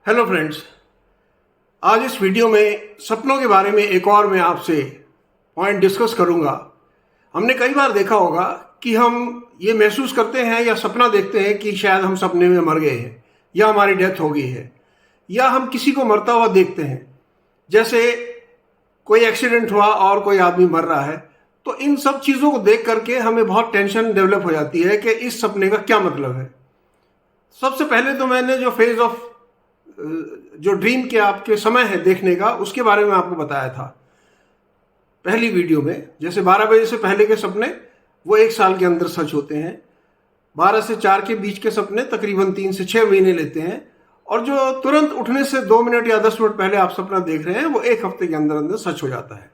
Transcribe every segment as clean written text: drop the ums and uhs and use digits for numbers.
Hello friends, आज इस video में सपनों के बारे में एक और मैं आपसे पॉइंट डिस्कस करूंगा। हमने कई बार देखा होगा कि हम ये महसूस करते हैं या सपना देखते हैं कि शायद हम सपने में मर गए हैं या हमारी डेथ हो गई है, या हम किसी को मरता हुआ देखते हैं, जैसे कोई एक्सीडेंट हुआ और कोई आदमी मर रहा है। तो इन सब चीज़ों को देख करके हमें बहुत टेंशन डेवलप हो जाती है कि इस सपने का क्या मतलब है। सबसे पहले तो मैंने जो फेज ऑफ जो ड्रीम के आपके समय है देखने का, उसके बारे में आपको बताया था पहली वीडियो में। जैसे 12 बजे से पहले के सपने वो 1 साल के अंदर सच होते हैं, 12 से 4 के बीच के सपने तकरीबन 3 से 6 महीने लेते हैं, और जो तुरंत उठने से 2 मिनट या 10 मिनट पहले आप सपना देख रहे हैं वो 1 हफ्ते के अंदर अंदर सच हो जाता है।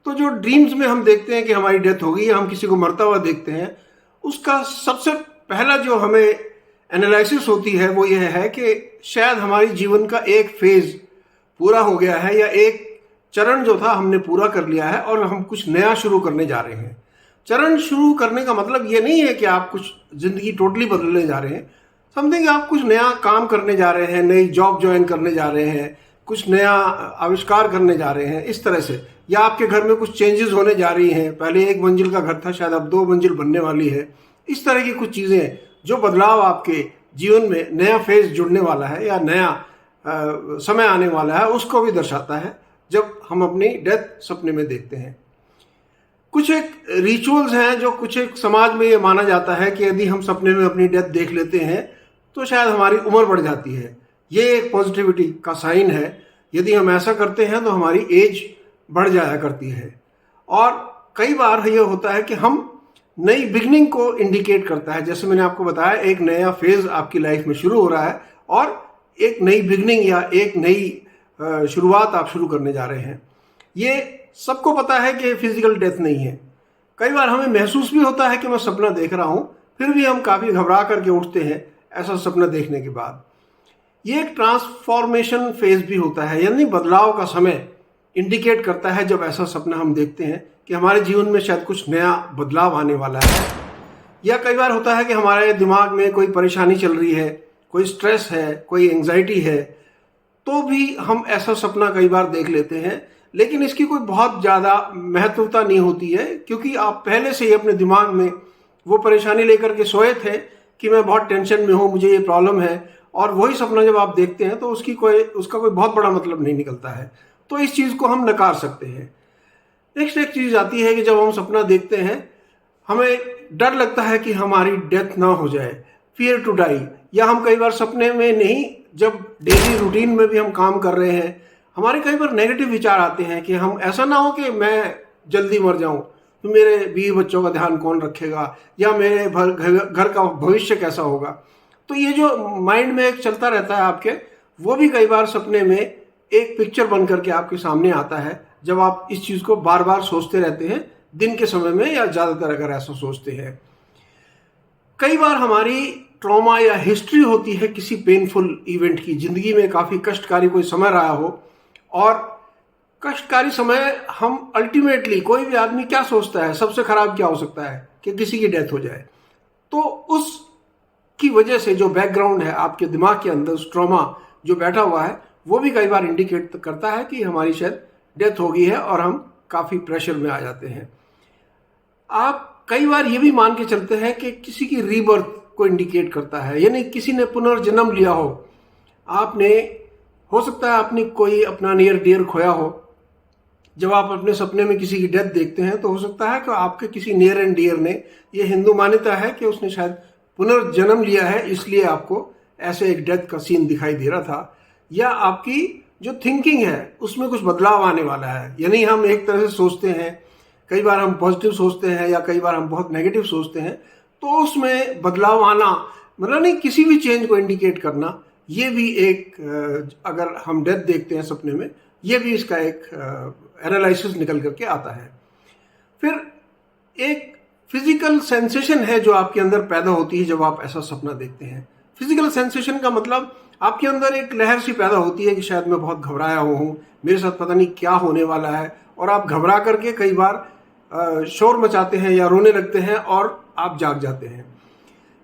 तो जो ड्रीम्स में हम देखते हैं कि हमारी डेथ हो गई या हम किसी को मरता हुआ देखते हैं, उसका सबसे पहला जो हमें एनालिसिस होती है वो यह है कि शायद हमारी जीवन का एक फेज पूरा हो गया है, या एक चरण जो था हमने पूरा कर लिया है और हम कुछ नया शुरू करने जा रहे हैं। चरण शुरू करने का मतलब ये नहीं है कि आप कुछ जिंदगी टोटली बदलने जा रहे हैं। समथिंग आप कुछ नया काम करने जा रहे हैं, नई जॉब ज्वाइन करने जा रहे हैं, कुछ नया आविष्कार करने जा रहे हैं, इस तरह से। या आपके घर में कुछ चेंजेस होने जा रही हैं, पहले 1 मंजिल का घर था, शायद अब 2 मंजिल बनने वाली है। इस तरह की कुछ चीज़ें, जो बदलाव आपके जीवन में नया फेज जुड़ने वाला है या नया समय आने वाला है, उसको भी दर्शाता है जब हम अपनी डेथ सपने में देखते हैं। कुछ एक रिचुअल्स हैं जो कुछ एक समाज में ये माना जाता है कि यदि हम सपने में अपनी डेथ देख लेते हैं तो शायद हमारी उम्र बढ़ जाती है। ये एक पॉजिटिविटी का साइन है। यदि हम ऐसा करते हैं तो हमारी एज बढ़ जाया करती है। और कई बार ये होता है कि हम नई बिगनिंग को इंडिकेट करता है। जैसे मैंने आपको बताया, एक नया फेज आपकी लाइफ में शुरू हो रहा है और एक नई बिगनिंग या एक नई शुरुआत आप शुरू करने जा रहे हैं। ये सबको पता है कि फिजिकल डेथ नहीं है। कई बार हमें महसूस भी होता है कि मैं सपना देख रहा हूं, फिर भी हम काफ़ी घबरा करके उठते हैं ऐसा सपना देखने के बाद। ये एक ट्रांसफॉर्मेशन फेज भी होता है, यानी बदलाव का समय इंडिकेट करता है जब ऐसा सपना हम देखते हैं कि हमारे जीवन में शायद कुछ नया बदलाव आने वाला है। या कई बार होता है कि हमारे दिमाग में कोई परेशानी चल रही है, कोई स्ट्रेस है, कोई एंजाइटी है, तो भी हम ऐसा सपना कई बार देख लेते हैं। लेकिन इसकी कोई बहुत ज़्यादा महत्वता नहीं होती है, क्योंकि आप पहले से ही अपने दिमाग में वो परेशानी लेकर के सोए थे कि मैं बहुत टेंशन में हूँ, मुझे ये प्रॉब्लम है, और वही सपना जब आप देखते हैं तो उसका कोई बहुत बड़ा मतलब नहीं निकलता है। तो इस चीज़ को हम नकार सकते हैं। नेक्स्ट एक चीज़ आती है कि जब हम सपना देखते हैं, हमें डर लगता है कि हमारी डेथ ना हो जाए, फियर टू डाई। या हम कई बार सपने में नहीं, जब डेली रूटीन में भी हम काम कर रहे हैं, हमारे कई बार नेगेटिव विचार आते हैं कि हम ऐसा ना हो कि मैं जल्दी मर जाऊं तो मेरे बीवी बच्चों का ध्यान कौन रखेगा, या मेरे घर का भविष्य कैसा होगा। तो ये जो माइंड में एक चलता रहता है आपके, वो भी कई बार सपने में एक पिक्चर बन करके आपके सामने आता है जब आप इस चीज़ को बार बार सोचते रहते हैं दिन के समय में, या ज़्यादातर अगर ऐसा सोचते हैं। कई बार हमारी ट्रॉमा या हिस्ट्री होती है किसी पेनफुल इवेंट की, ज़िंदगी में काफ़ी कष्टकारी कोई समय रहा हो, और कष्टकारी समय हम अल्टीमेटली, कोई भी आदमी क्या सोचता है, सबसे खराब क्या हो सकता है कि किसी की डेथ हो जाए। तो उसकी वजह से जो बैकग्राउंड है आपके दिमाग के अंदर, उस ट्रॉमा जो बैठा हुआ है, वो भी कई बार इंडिकेट करता है कि हमारी शायद डेथ हो गई है और हम काफ़ी प्रेशर में आ जाते हैं। आप कई बार ये भी मान के चलते हैं कि किसी की रीबर्थ को इंडिकेट करता है, यानी किसी ने पुनर्जन्म लिया हो। आपने, हो सकता है आपने कोई अपना नियर डियर खोया हो। जब आप अपने सपने में किसी की डेथ देखते हैं तो हो सकता है कि आपके किसी नियर एंड डियर ने, ये हिंदू मान्यता है कि उसने शायद पुनर्जन्म लिया है, इसलिए आपको ऐसे एक डेथ का सीन दिखाई दे रहा था। या आपकी जो थिंकिंग है उसमें कुछ बदलाव आने वाला है। यानी हम एक तरह से सोचते हैं, कई बार हम पॉजिटिव सोचते हैं या कई बार हम बहुत नेगेटिव सोचते हैं, तो उसमें बदलाव आना, मतलब नहीं, किसी भी चेंज को इंडिकेट करना, ये भी एक, अगर हम डेथ देखते हैं सपने में, ये भी इसका एक एनालिसिस निकल करके आता है। फिर एक फिजिकल सेंसेशन है जो आपके अंदर पैदा होती है जब आप ऐसा सपना देखते हैं। फिजिकल सेंसेशन का मतलब आपके अंदर एक लहर सी पैदा होती है कि शायद मैं बहुत घबराया हूँ, मेरे साथ पता नहीं क्या होने वाला है, और आप घबरा करके कई बार शोर मचाते हैं या रोने लगते हैं और आप जाग जाते हैं।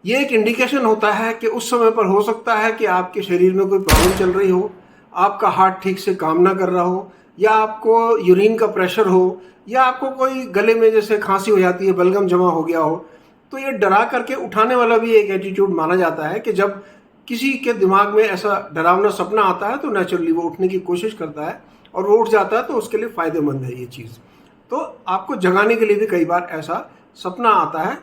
ये एक इंडिकेशन होता है कि उस समय पर हो सकता है कि आपके शरीर में कोई प्रॉब्लम चल रही हो, आपका हार्ट ठीक से काम ना कर रहा हो, या आपको यूरिन का प्रेशर हो, या आपको कोई गले में जैसे खांसी हो जाती है, बलगम जमा हो गया हो। तो ये डरा करके उठाने वाला भी एक एटीट्यूड माना जाता है कि जब किसी के दिमाग में ऐसा डरावना सपना आता है तो नेचुरली वो उठने की कोशिश करता है, और वो उठ जाता है तो उसके लिए फ़ायदेमंद है ये चीज़। तो आपको जगाने के लिए भी कई बार ऐसा सपना आता है।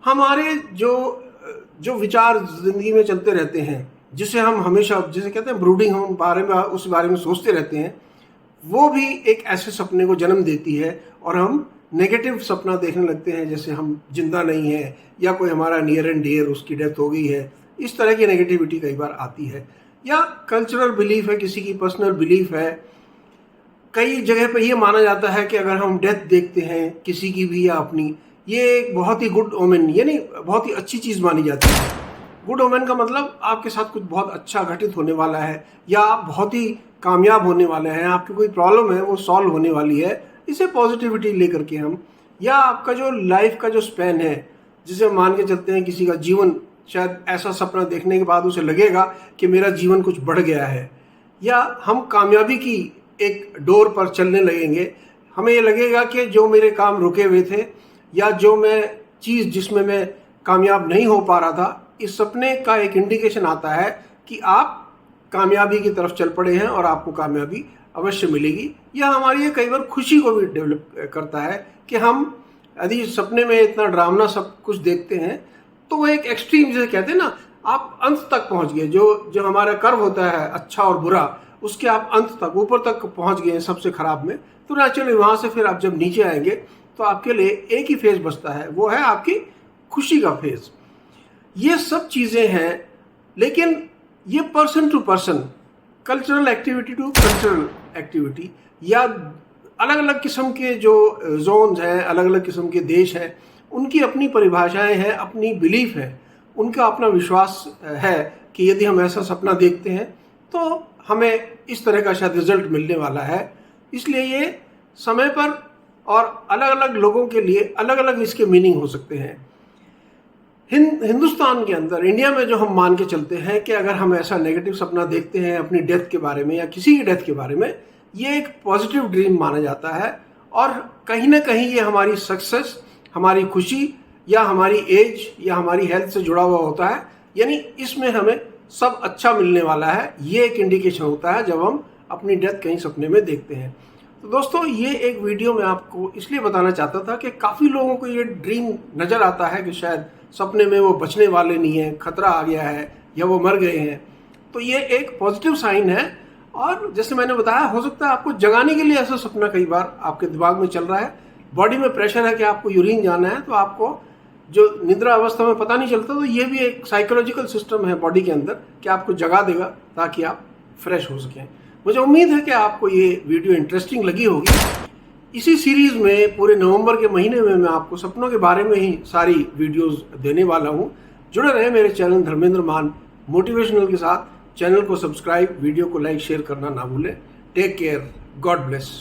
हमारे जो विचार ज़िंदगी में चलते रहते हैं, जिसे हम हमेशा, जिसे कहते हैं ब्रूडिंग, हम उस बारे में सोचते रहते हैं, वो भी एक ऐसे सपने को जन्म देती है, और हम नेगेटिव सपना देखने लगते हैं, जैसे हम जिंदा नहीं है, या कोई हमारा नियर एंड डियर उसकी डेथ हो गई है। इस तरह की नेगेटिविटी कई बार आती है। या कल्चरल बिलीफ है, किसी की पर्सनल बिलीफ है। कई जगह पे ये माना जाता है कि अगर हम डेथ देखते हैं किसी की भी या अपनी, ये एक बहुत ही गुड ओमेन, यानी बहुत ही अच्छी चीज़ मानी जाती है। गुड ओमेन का मतलब आपके साथ कुछ बहुत अच्छा घटित होने वाला है, या आप बहुत ही कामयाब होने वाले हैं, आपकी कोई प्रॉब्लम है वो सॉल्व होने वाली है। इसे पॉजिटिविटी लेकर के हम, या आपका जो लाइफ का जो स्पैन है, जिसे हम मान के चलते हैं किसी का जीवन, शायद ऐसा सपना देखने के बाद उसे लगेगा कि मेरा जीवन कुछ बढ़ गया है, या हम कामयाबी की एक डोर पर चलने लगेंगे। हमें ये लगेगा कि जो मेरे काम रुके हुए थे, या जो मैं चीज़ जिसमें मैं कामयाब नहीं हो पा रहा था, इस सपने का एक इंडिकेशन आता है कि आप कामयाबी की तरफ चल पड़े हैं और आपको कामयाबी अवश्य मिलेगी। या हमारी ये कई बार खुशी को भी डेवलप करता है कि हम यदि सपने में इतना डरावना सब कुछ देखते हैं तो वो एक एक्सट्रीम, जैसे कहते हैं ना, आप अंत तक पहुंच गए। जो हमारा कर्व होता है अच्छा और बुरा, उसके आप अंत तक, ऊपर तक पहुंच गए हैं सबसे खराब में, तो नेचुरली वहां से फिर आप जब नीचे आएंगे तो आपके लिए एक ही फेज बचता है, वो है आपकी खुशी का फेज। ये सब चीज़ें हैं, लेकिन ये person to person, cultural activity to cultural activity, या अलग अलग किस्म के जो जोन्स हैं, अलग अलग किस्म के देश हैं, उनकी अपनी परिभाषाएं हैं, अपनी बिलीफ है, उनका अपना विश्वास है कि यदि हम ऐसा सपना देखते हैं तो हमें इस तरह का शायद रिजल्ट मिलने वाला है। इसलिए ये समय पर और अलग अलग लोगों के लिए अलग अलग इसके मीनिंग हो सकते हैं। हिंदुस्तान के अंदर, इंडिया में जो हम मान के चलते हैं कि अगर हम ऐसा नेगेटिव सपना देखते हैं अपनी डेथ के बारे में या किसी की डेथ के बारे में, ये एक पॉजिटिव ड्रीम माना जाता है, और कहीं ना कहीं ये हमारी सक्सेस, हमारी खुशी, या हमारी एज, या हमारी हेल्थ से जुड़ा हुआ होता है। यानी इसमें हमें सब अच्छा मिलने वाला है, ये एक इंडिकेशन होता है जब हम अपनी डेथ कहीं सपने में देखते हैं। तो दोस्तों, ये एक वीडियो में आपको इसलिए बताना चाहता था कि काफ़ी लोगों को ये ड्रीम नज़र आता है कि शायद सपने में वो बचने वाले नहीं हैं, खतरा आ गया है, या वो मर गए हैं। तो ये एक पॉजिटिव साइन है, और जैसे मैंने बताया, हो सकता है आपको जगाने के लिए ऐसा सपना कई बार आपके दिमाग में चल रहा है। बॉडी में प्रेशर है कि आपको यूरिन जाना है, तो आपको जो निद्रा अवस्था में पता नहीं चलता, तो ये भी एक साइकोलॉजिकल सिस्टम है बॉडी के अंदर कि आपको जगा देगा ताकि आप फ्रेश हो सकें। मुझे उम्मीद है कि आपको ये वीडियो इंटरेस्टिंग लगी होगी। इसी सीरीज़ में पूरे नवंबर के महीने में मैं आपको सपनों के बारे में ही सारी वीडियोस देने वाला हूँ। जुड़े रहे मेरे चैनल धर्मेंद्र मान मोटिवेशनल के साथ। चैनल को सब्सक्राइब, वीडियो को लाइक शेयर करना ना भूलें। Take care, God bless.